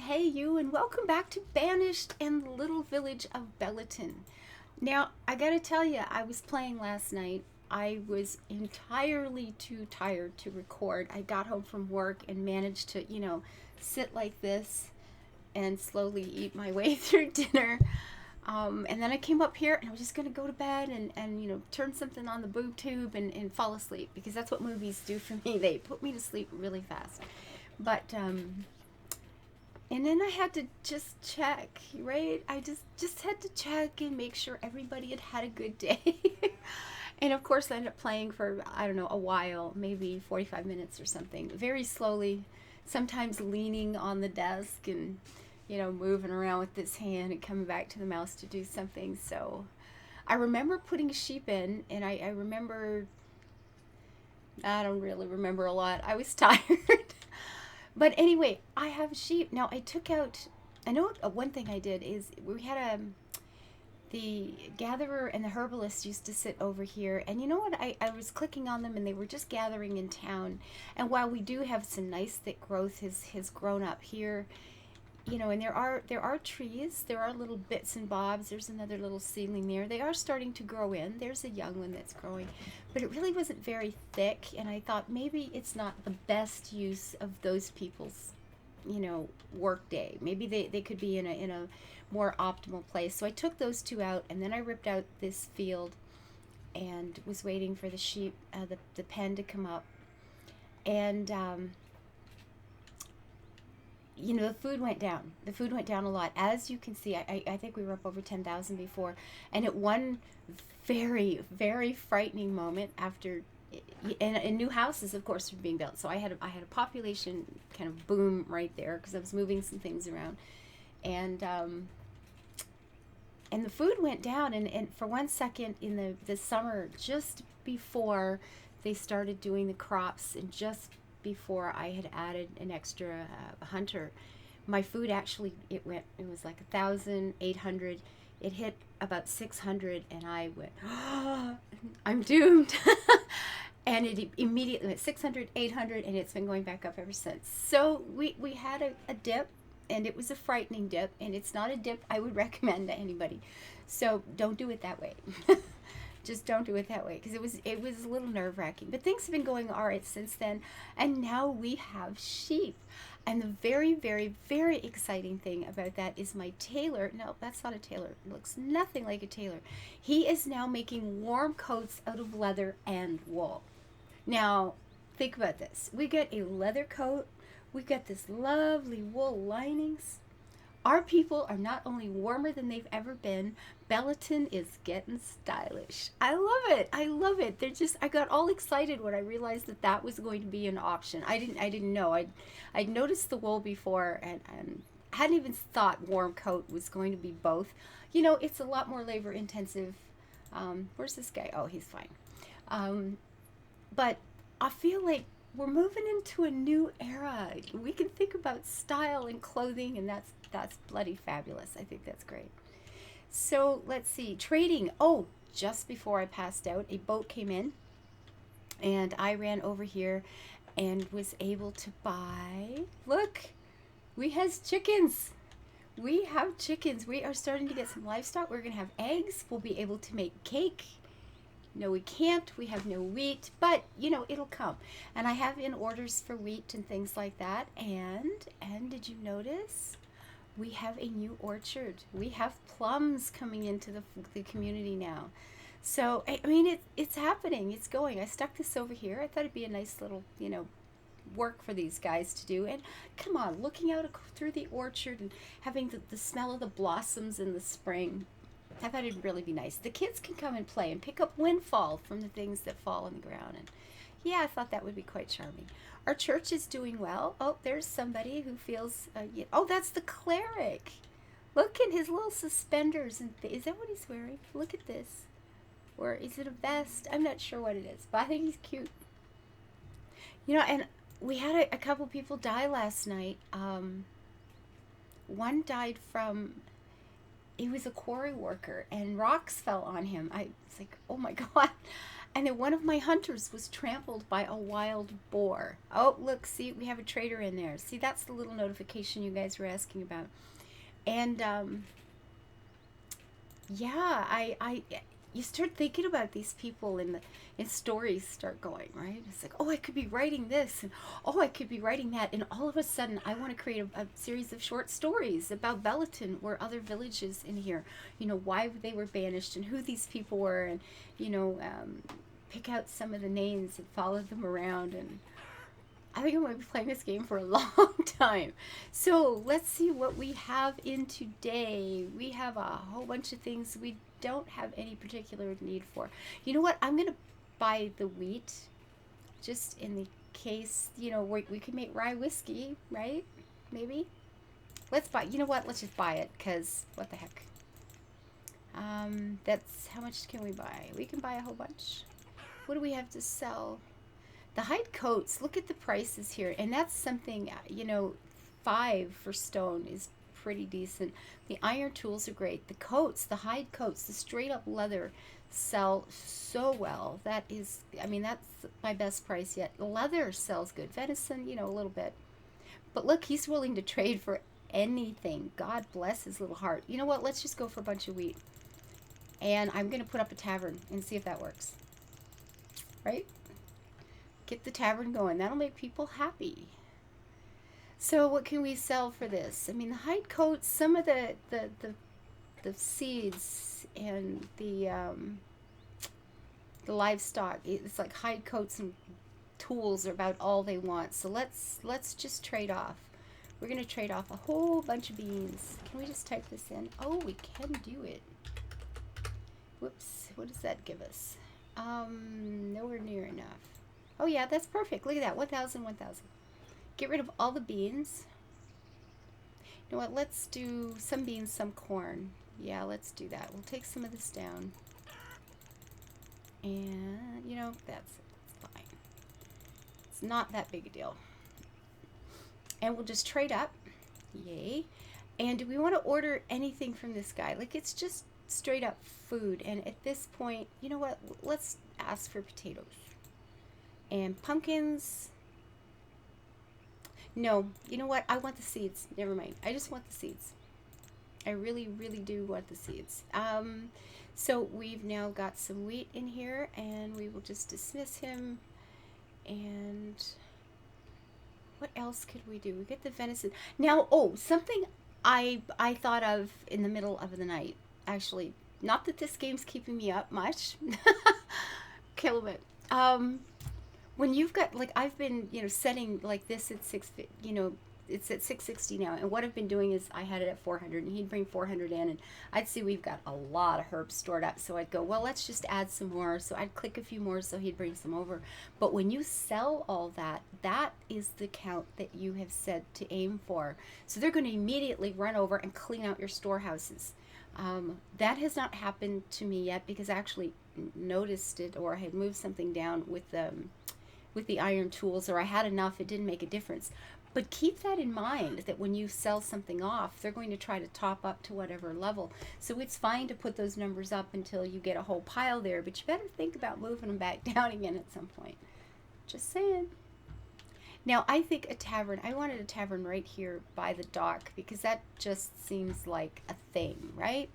hey you, and welcome back to Banished and the little village of Bellaton. Now, I gotta tell you, I was playing last night. I was entirely too tired to record. I got home from work and managed to, sit like this and slowly eat my way through dinner. And then I came up here and I was just gonna go to bed and turn something on the boob tube and fall asleep because that's what movies do for me. They put me to sleep really fast. But and then I had to just check, right? I just had to check and make sure everybody had had a good day. And of course, I ended up playing for, I don't know, a while, maybe 45 minutes or something, very slowly, sometimes leaning on the desk and, moving around with this hand and coming back to the mouse to do something. So I remember putting sheep in, and I remember, I don't really remember a lot. I was tired. But anyway, I have sheep. Now I took out, I know one thing I did is we had the gatherer and the herbalist used to sit over here, and you know what, I was clicking on them and they were just gathering in town. And while we do have some nice thick growth has grown up here, and there are trees, there are little bits and bobs. There's another little seedling there. They are starting to grow in. There's a young one that's growing, but it really wasn't very thick. And I thought maybe it's not the best use of those people's, work day. Maybe they could be in a more optimal place. So I took those two out, and then I ripped out this field and was waiting for the sheep, the pen to come up, and the food went down. The food went down a lot. As you can see, I think we were up over 10,000 before. And at one very, very frightening moment after, and new houses, of course, were being built. So I had a population kind of boom right there because I was moving some things around. And the food went down. And for one second in the summer, just before they started doing the crops and just before I had added an extra hunter, my food actually it was like 1,800. It hit about 600, and I went, oh, I'm doomed. And it immediately went 600, 800, and it's been going back up ever since. So we had a dip, and it was a frightening dip, and it's not a dip I would recommend to anybody. So don't do it that way. Just don't do it that way, because it was a little nerve-wracking. But things have been going all right since then, and now we have sheep. And the very, very, very exciting thing about that is my tailor. No, that's not a tailor. It looks nothing like a tailor. He is now making warm coats out of leather and wool. Now, think about this. We got a leather coat. We got this lovely wool linings. Our people are not only warmer than they've ever been, Bellaton is getting stylish. I love it. I love it. I got all excited when I realized that was going to be an option. I didn't know. I'd noticed the wool before and hadn't even thought warm coat was going to be both. It's a lot more labor intensive. Where's this guy? Oh, he's fine. But I feel like we're moving into a new era. We can think about style and clothing, and that's bloody fabulous. I think that's great. So let's see, trading. Oh, just before I passed out, a boat came in, and I ran over here and was able to buy, look, we has chickens. We have chickens. We are starting to get some livestock. We're going to have eggs. We'll be able to make cake. No, we can't. We have no wheat, but it'll come. And I have in orders for wheat and things like that. And did you notice? We have a new orchard. We have plums coming into the community now. So, I mean, it's happening. It's going. I stuck this over here. I thought it'd be a nice little, work for these guys to do. And come on, looking out through the orchard and having the smell of the blossoms in the spring. I thought it'd really be nice. The kids can come and play and pick up windfall from the things that fall on the ground. And yeah, I thought that would be quite charming. Our church is doing well. Oh, there's somebody who feels, oh, that's the cleric. Look at his little suspenders. Is that what he's wearing? Look at this. Or is it a vest? I'm not sure what it is, but I think he's cute. And we had a couple people die last night. One died from, he was a quarry worker, and rocks fell on him. I was like, oh my God. And then one of my hunters was trampled by a wild boar. Oh, look, see, we have a trader in there. See, that's the little notification you guys were asking about. And yeah, you start thinking about these people, and stories start going, right? It's like, oh, I could be writing this, and oh, I could be writing that, and all of a sudden I want to create a series of short stories about Bellaton or other villages in here, why they were banished and who these people were, and pick out some of the names and follow them around. And I think I'm going to be playing this game for a long time. So let's see what we have in today. We have a whole bunch of things we don't have any particular need for. You know what? I'm going to buy the wheat just in the case, we could make rye whiskey, right? Maybe. Let's buy, you know what? Let's just buy it, because what the heck. That's, how much can we buy? We can buy a whole bunch. What do we have to sell? The hide coats, look at the prices here. And that's something, 5 for stone is pretty decent. The iron tools are great. The coats, the hide coats, the straight up leather sell so well. That is, that's my best price yet. Leather sells good. Venison, a little bit. But look, he's willing to trade for anything. God bless his little heart. You know what? Let's just go for a bunch of wheat. And I'm going to put up a tavern and see if that works. Right? Get the tavern going. That'll make people happy. So what can we sell for this? The hide coats, some of the seeds and the livestock, it's like hide coats and tools are about all they want. So let's just trade off. We're going to trade off a whole bunch of beans. Can we just type this in? Oh, we can do it. Whoops. What does that give us? Nowhere near enough. Oh yeah, that's perfect. Look at that. 1,000, 1,000. Get rid of all the beans. You know what? Let's do some beans, some corn. Yeah, let's do that. We'll take some of this down. And, that's fine. It's not that big a deal. And we'll just trade up. Yay. And do we want to order anything from this guy? Like, it's just straight up food. And at this point, you know what? Let's ask for potatoes. And pumpkins. No, you know what? I want the seeds. Never mind. I just want the seeds. I really, really do want the seeds. So we've now got some wheat in here, and we will just dismiss him. And what else could we do? We get the venison. Now, something I thought of in the middle of the night. Actually, not that this game's keeping me up much. Okay, a little bit. When you've got, like, I've been, setting like this at it's at 660 now, and what I've been doing is I had it at 400, and he'd bring 400 in, and I'd see we've got a lot of herbs stored up, so I'd go, well, let's just add some more. So I'd click a few more, so he'd bring some over. But when you sell all that, that is the count that you have said to aim for. So they're going to immediately run over and clean out your storehouses. That has not happened to me yet, because I actually noticed it, or I had moved something down with the iron tools, or I had enough, it didn't make a difference. But keep that in mind, that when you sell something off, they're going to try to top up to whatever level. So it's fine to put those numbers up until you get a whole pile there, but you better think about moving them back down again at some point. Just saying. Now, I think a tavern, I wanted a tavern right here by the dock, because that just seems like a thing, right?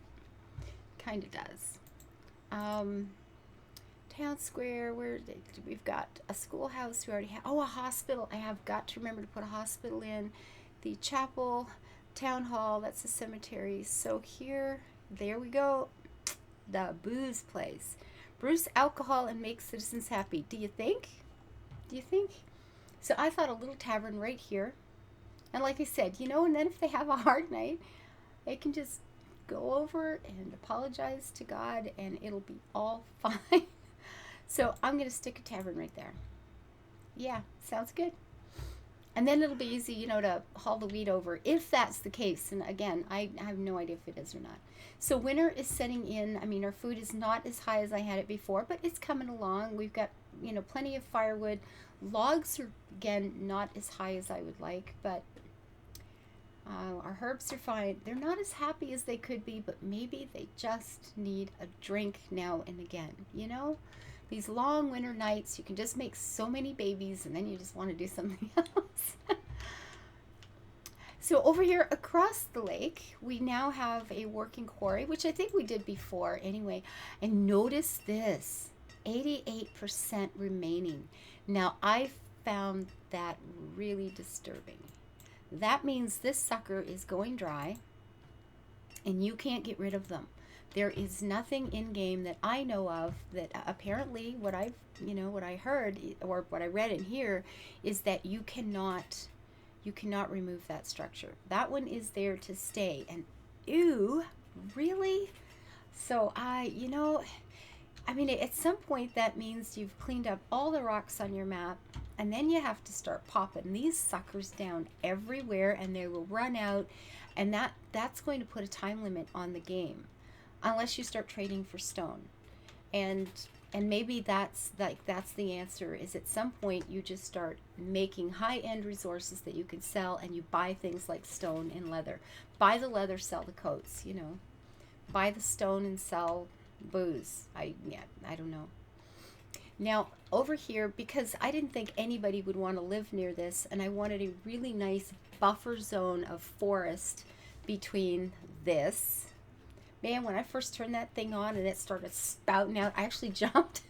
Kind of does. Town square, we've got a schoolhouse, we already have, a hospital. I have got to remember to put a hospital in. The chapel, town hall, that's a cemetery. So here, there we go, the booze place. Brews alcohol and makes citizens happy. Do you think? So I thought a little tavern right here. And like I said, and then if they have a hard night, they can just go over and apologize to God, and it'll be all fine. So I'm going to stick a tavern right there. Yeah, sounds good. And then it'll be easy, to haul the wheat over, if that's the case. And again, I have no idea if it is or not. So winter is setting in. Our food is not as high as I had it before, but it's coming along. We've got, plenty of firewood. Logs are, again, not as high as I would like, but our herbs are fine. They're not as happy as they could be, but maybe they just need a drink now and again, these long winter nights, you can just make so many babies, and then you just want to do something else. So over here across the lake, we now have a working quarry, which I think we did before anyway. And notice this, 88% remaining. Now I found that really disturbing. That means this sucker is going dry and you can't get rid of them. There is nothing in game that I know of that apparently what I heard or what I read in here is that you cannot remove that structure. That one is there to stay. And ew, really? So at some point that means you've cleaned up all the rocks on your map, and then you have to start popping these suckers down everywhere, and they will run out, and that's going to put a time limit on the game, unless you start trading for stone. And maybe that's the answer, is at some point you just start making high-end resources that you can sell, and you buy things like stone and leather. Buy the leather, sell the coats, Buy the stone and sell booze. I don't know. Now over here, because I didn't think anybody would want to live near this, and I wanted a really nice buffer zone of forest between this. Man, when I first turned that thing on and it started spouting out, I actually jumped.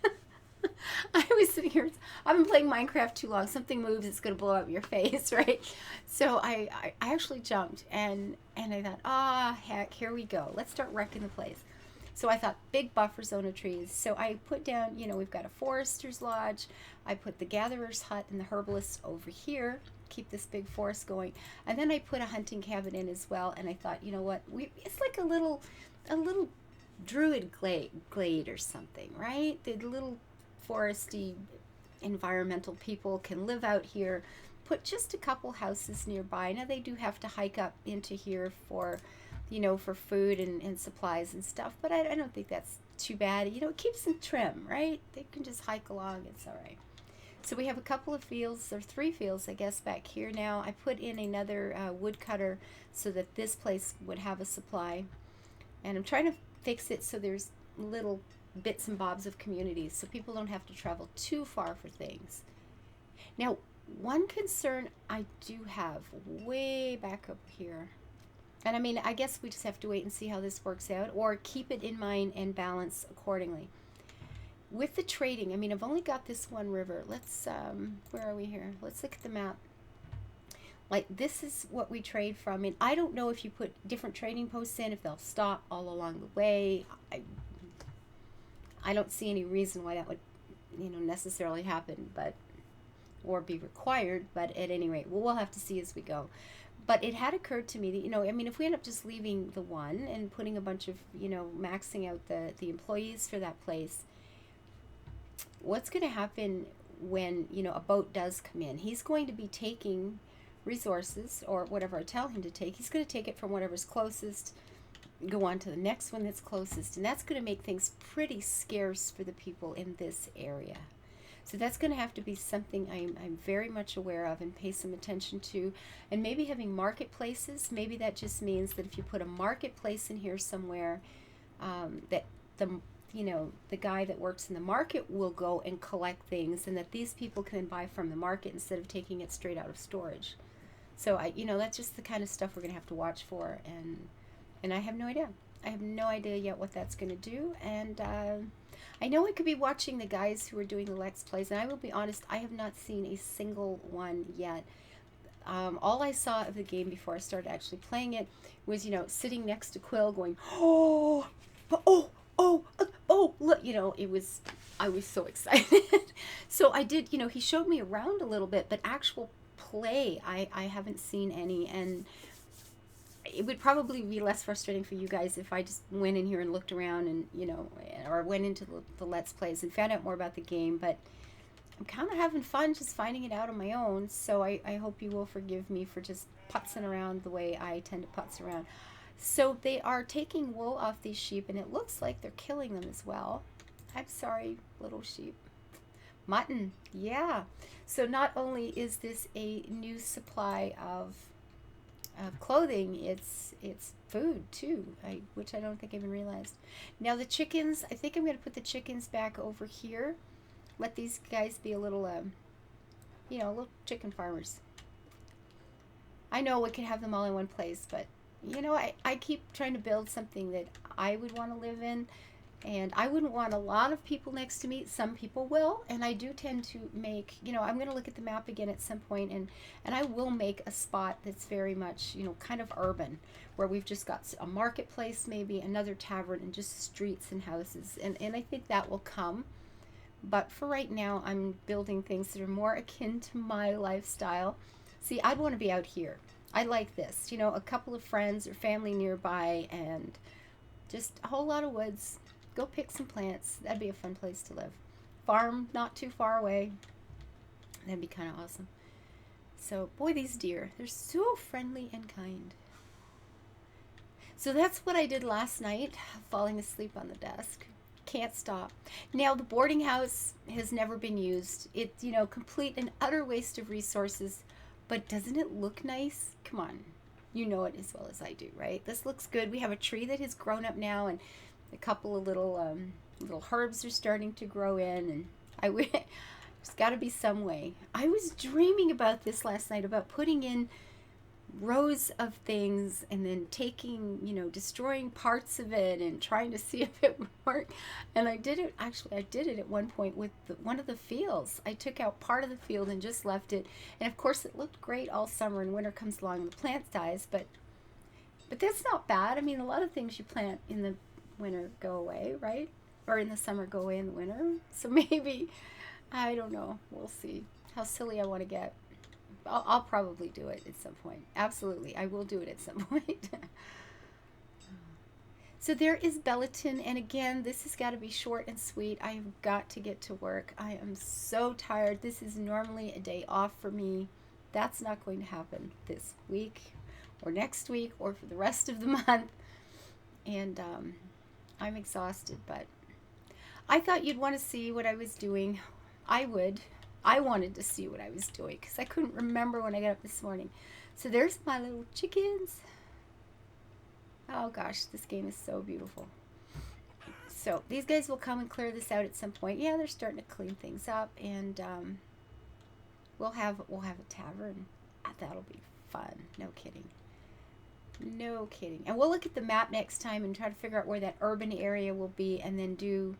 I was sitting here, I've been playing Minecraft too long. Something moves, it's going to blow up your face, right? So I actually jumped, and I thought, heck, here we go. Let's start wrecking the place. So I thought, big buffer zone of trees. So I put down, we've got a forester's lodge. I put the gatherer's hut and the herbalist over here. Keep this big forest going. And then I put a hunting cabin in as well. And I thought, you know what? It's like a little druid glade or something, right? The little foresty environmental people can live out here. Put just a couple houses nearby. Now they do have to hike up into here for food and supplies and stuff, but I don't think that's too bad. It keeps them trim, right? They can just hike along, it's all right. So we have a couple of fields, or 3 fields, I guess, back here now. I put in another woodcutter so that this place would have a supply, and I'm trying to fix it so there's little bits and bobs of communities so people don't have to travel too far for things. Now, one concern I do have way back up here, and I guess we just have to wait and see how this works out, or keep it in mind and balance accordingly. With the trading, I've only got this one river. Let's, where are we here? Let's look at the map. Like, this is what we trade from. And I don't know if you put different trading posts in, if they'll stop all along the way. I don't see any reason why that would, necessarily happen, or be required. But at any rate, we'll have to see as we go. But it had occurred to me that, if we end up just leaving the one and putting a bunch of, maxing out the employees for that place, what's going to happen when, a boat does come in? He's going to be taking resources, or whatever I tell him to take. He's going to take it from whatever's closest, go on to the next one that's closest, and that's going to make things pretty scarce for the people in this area. So that's going to have to be something I'm very much aware of and pay some attention to. And maybe having marketplaces, maybe that just means that if you put a marketplace in here somewhere, that the guy that works in the market will go and collect things, and that these people can then buy from the market instead of taking it straight out of storage. So that's just the kind of stuff we're going to have to watch for, and I have no idea. I have no idea yet what that's going to do, and I know I could be watching the guys who are doing the Let's Plays, and I will be honest, I have not seen a single one yet. All I saw of the game before I started actually playing it was, sitting next to Quill going, oh, look, I was so excited. So I did, he showed me around a little bit, but actual play, I haven't seen any, and it would probably be less frustrating for you guys if I just went in here and looked around and, or went into the Let's Plays and found out more about the game. But I'm kind of having fun just finding it out on my own. So I hope you will forgive me for just putzing around the way I tend to putz around. So they are taking wool off these sheep, and it looks like they're killing them as well. I'm sorry, little sheep. Mutton, yeah. So not only is this a new supply of clothing, it's food too, which I don't think I even realized. Now the chickens, I think I'm going to put the chickens back over here let these guys be a little, little chicken farmers. I know we could have them all in one place, but I keep trying to build something that I would want to live in, and I wouldn't want a lot of people next to me. Some people will, and I do tend to make, I'm going to look at the map again at some point, and I will make a spot that's very much, kind of urban, where we've just got a marketplace, maybe another tavern, and just streets and houses, and I think that will come. But for right now, I'm building things that are more akin to my lifestyle. See, I'd want to be out here. I like this, a couple of friends or family nearby, and just a whole lot of woods. Go pick some plants. That'd be a fun place to live. Farm not too far away. That'd be kind of awesome. So, boy, these deer, they're so friendly and kind. So that's what I did last night, falling asleep on the desk. Can't stop. Now, the boarding house has never been used. It's, complete and utter waste of resources. But doesn't it look nice? Come on. You know it as well as I do, right? This looks good. We have a tree that has grown up now, and a couple of little herbs are starting to grow in, and there's got to be some way. I was dreaming about this last night, about putting in rows of things and then taking, destroying parts of it and trying to see if it would work. And I did it at one point with one of the fields. I took out part of the field and just left it. And of course it looked great all summer, and winter comes along and the plant dies, but that's not bad. I mean, a lot of things you plant in the winter go away, right? Or in the summer go away in the winter. So maybe, I don't know. We'll see how silly I want to get. I'll probably do it at some point. Absolutely, I will do it at some point. So there is Bellaton, and again, this has got to be short and sweet. I have got to get to work. I am so tired. This is normally a day off for me. That's not going to happen this week or next week or for the rest of the month. And I'm exhausted, but I thought you'd want to see what I was doing. I wanted to see what I was doing because I couldn't remember when I got up this morning. So there's my little chickens. Oh gosh, this game is so beautiful. So these guys will come and clear this out at some point. Yeah, they're starting to clean things up, and we'll have a tavern. That'll be fun. No kidding. No kidding. And we'll look at the map next time and try to figure out where that urban area will be, and then do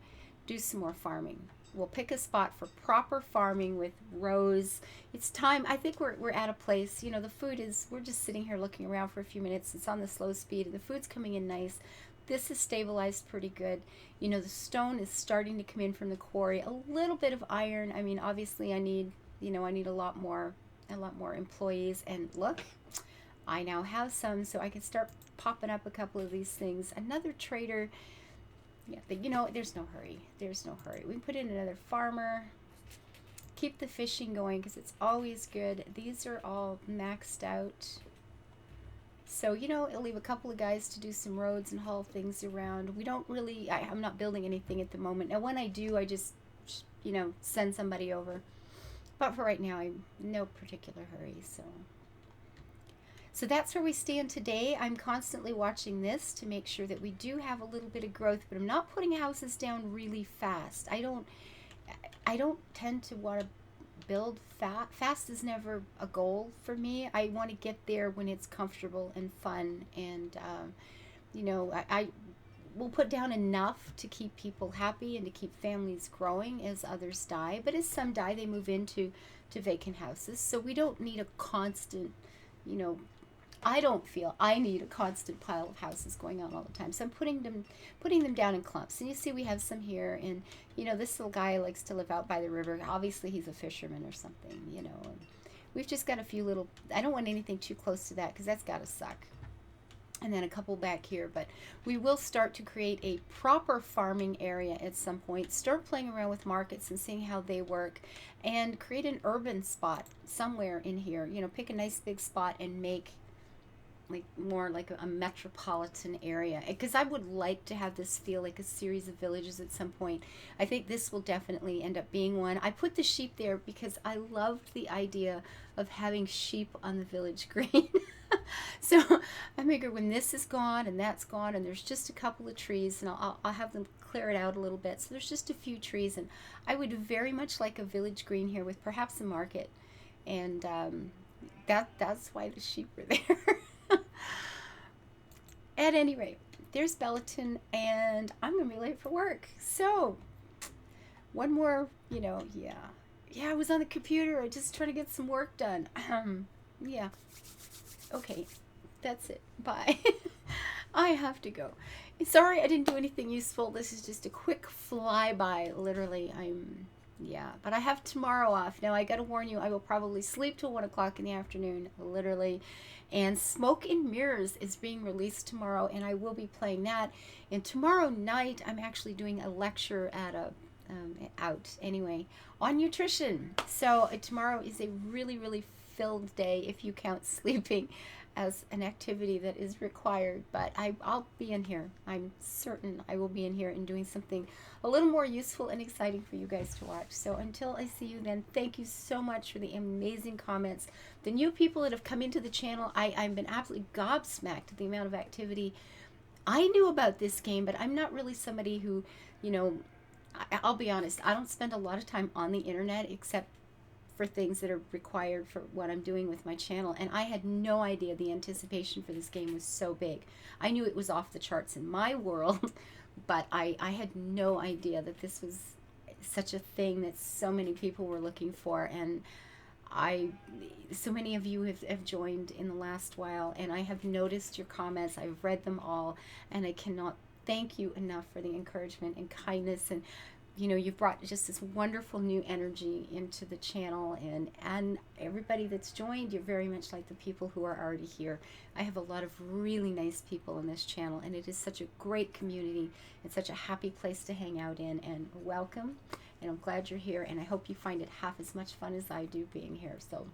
some more farming. We'll pick a spot for proper farming with rows. It's time. I think we're at a place, the food is, we're just sitting here looking around for a few minutes. It's on the slow speed, and the food's coming in nice. This is stabilized pretty good. The stone is starting to come in from the quarry. A little bit of iron. I mean, obviously I need a lot more employees. And look, I now have some, so I can start popping up a couple of these things. Another trader. Yeah, but there's no hurry. There's no hurry. We can put in another farmer. Keep the fishing going because it's always good. These are all maxed out. So, it'll leave a couple of guys to do some roads and haul things around. We don't really, I'm not building anything at the moment. Now, when I do, I just, send somebody over. But for right now, I'm in no particular hurry, So that's where we stand today. I'm constantly watching this to make sure that we do have a little bit of growth, but I'm not putting houses down really fast. I don't tend to want to build fast. Fast is never a goal for me. I want to get there when it's comfortable and fun, and I will put down enough to keep people happy and to keep families growing as others die. But as some die, they move into vacant houses. So we don't need a constant, I don't feel I need a constant pile of houses going on all the time. So I'm putting them down in clumps. And you see we have some here. And, this little guy likes to live out by the river. Obviously he's a fisherman or something, And we've just got a few little, I don't want anything too close to that because that's got to suck. And then a couple back here. But we will start to create a proper farming area at some point. Start playing around with markets and seeing how they work. And create an urban spot somewhere in here. Pick a nice big spot and make more like a metropolitan area, because I would like to have this feel like a series of villages at some point. I think this will definitely end up being one. I put the sheep there because I loved the idea of having sheep on the village green. So I figure when this is gone and that's gone and there's just a couple of trees, and I'll have them clear it out a little bit. So there's just a few trees, and I would very much like a village green here with perhaps a market. And that's why the sheep are there. At any rate, there's Bellaton, and I'm going to be late for work. So one more, yeah. Yeah, I was on the computer just trying to get some work done. Yeah. Okay, that's it. Bye. I have to go. Sorry I didn't do anything useful. This is just a quick flyby. Literally, yeah. But I have tomorrow off. Now, I got to warn you, I will probably sleep till 1 o'clock in the afternoon, literally. And Smoke and Mirrors is being released tomorrow, and I will be playing that. And tomorrow night, I'm actually doing a lecture at on nutrition. So tomorrow is a really, really filled day if you count sleeping as an activity that is required. But I'll be in here. I'm certain I will be in here and doing something a little more useful and exciting for you guys to watch. So until I see you then, thank you so much for the amazing comments. The new people that have come into the channel, I've been absolutely gobsmacked at the amount of activity. I knew about this game, but I'm not really somebody who, I'll be honest, I don't spend a lot of time on the internet except for things that are required for what I'm doing with my channel. And I had no idea the anticipation for this game was so big. I knew it was off the charts in my world, but I had no idea that this was such a thing that so many people were looking for. And so many of you have joined in the last while, and I have noticed your comments. I've read them all, and I cannot thank you enough for the encouragement and kindness. And you've brought just this wonderful new energy into the channel, and everybody that's joined, you're very much like the people who are already here. I have a lot of really nice people in this channel, and it is such a great community. It's such a happy place to hang out in, and welcome. And I'm glad you're here, and I hope you find it half as much fun as I do being here. So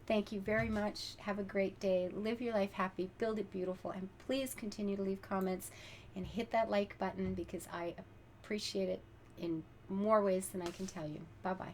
thank you very much. Have a great day. Live your life happy. Build it beautiful. And please continue to leave comments and hit that like button, because I appreciate it in more ways than I can tell you. Bye-bye.